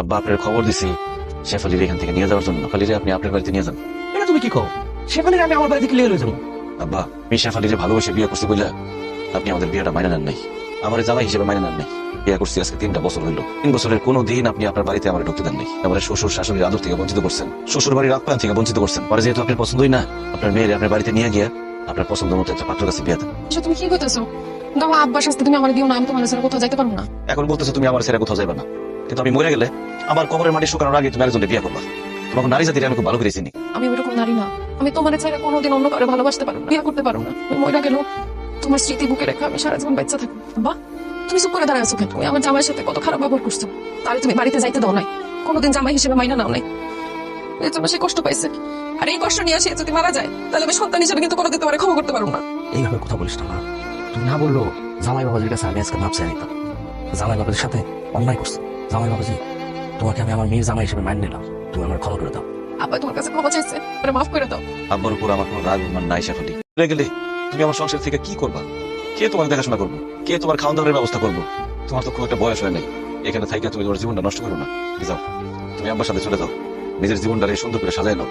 আব্বা আপনার খবর দিছি শেফালির এখান থেকে নিয়ে যাওয়ার জন্য। শেফালিরে আপনি আপনার বাড়িতে নিয়ে যান। এটা তুমি কি কও? শেফালির আমি আমার বাড়ি থেকে লিয়ে লয়ে যাবো? আব্বা আমি শেফালিরে ভালোবেসে বিয়ে করছি বলে আপনি আমাদের বিয়েটা মাইনে নেন নাই, আমার জামাই হিসেবে মাইনে নেন নাই। বিয়ে করছি আজকে 3টা বছর হইলো। 3 বছরের কোনো দিন আপনি আপনার বাড়িতে আমার ঢুকতে দেন নাই। আমার শ্বশুর শাশুড়ির আদর থেকে বঞ্চিত করছেন, শ্বশুর বাড়ির আপ্যায়ন থেকে বঞ্চিত করছেন। পরে যেহেতু আপনার পছন্দই না, আপনার মেয়ের আপনার বাড়িতে নিয়ে গিয়া আপনার পছন্দ মতো একটা পাত্র কাছে বিয়ে দেন। আচ্ছা তুমি কি করতেছো? দাও আব্বার শাস্তি তুমি আমার দিও না, আমি তোমার ছেড়ে কোথাও যাইতে পারবো না। এখন বলতেছো তুমি আমার ছেড়ে কোথাও যাবে না, কিন্তু আমি মরে গেলে আমার কবরের মাটি শুকানোর আগে তুমি একজনকে বিয়ে করবা। তোমাকে নারী জাতির আমি খুব ভালো করে চিনি। আমি ওইরকম নারী না, আমি তোমার ছেড়ে কোনোদিন অন্য কারো ভালোবাসতে পারবো না, বিয়ে করতে পারবো না। আমি মরে গেল তোমার স্মৃতি বুকে রেখে আমি সারা জীবন বাচ্চা থাকবো। বা তুমি চুপ করে দাঁড়ায় আছো কেন? তুমি আমার জামাইয়ের সাথে কত খারাপ ব্যবহার করছো, তাহলে তুমি বাড়িতে যাইতে দাও নাই, কোনোদিন জামাই হিসেবে মাইনা নাও নাই। এই জন্য সে কষ্ট পাইছে, আর এই কষ্ট নিয়ে সে যদি মারা যায় তাহলে আমি সন্তান হিসেবে কিন্তু কোনোদিন তোমার ক্ষমা করতে পারবো না। এইভাবে কথা বলিস না মা। তুমি না বললো জামাই বাবাজির কাছে আমি আজকে মাপ চাই নিতাম। জামাই বাবাজির সাথে অন্যায় করছে। জামাই বাবাজি, তোমাকে আমি আমার মেয়ের জামাই হিসেবে মাইনে নিলাম, তুমি আমার ক্ষমা করে দাও। আব্বা তোমার কাছে ক্ষমা চাইছে, ওরে মাফ করে দাও। আব্বার উপর আমার কোনো রাগ অভিমান নাই শেফালি। মরে গেলে তুমি আমার সংসার থেকে কি করবা? কে তোমার দেখাশোনা করবো? কে তোমার খাওয়া দাওয়ার ব্যবস্থা করবো? তোমার তো খুব একটা বয়স হয় নাই, এখানে থাইকা তুমি তোমার জীবনটা নষ্ট করো না। যাও, তুমি আব্বার সাথে চলে যাও, নিজের জীবনটা সুন্দর করে সাজাই নাও।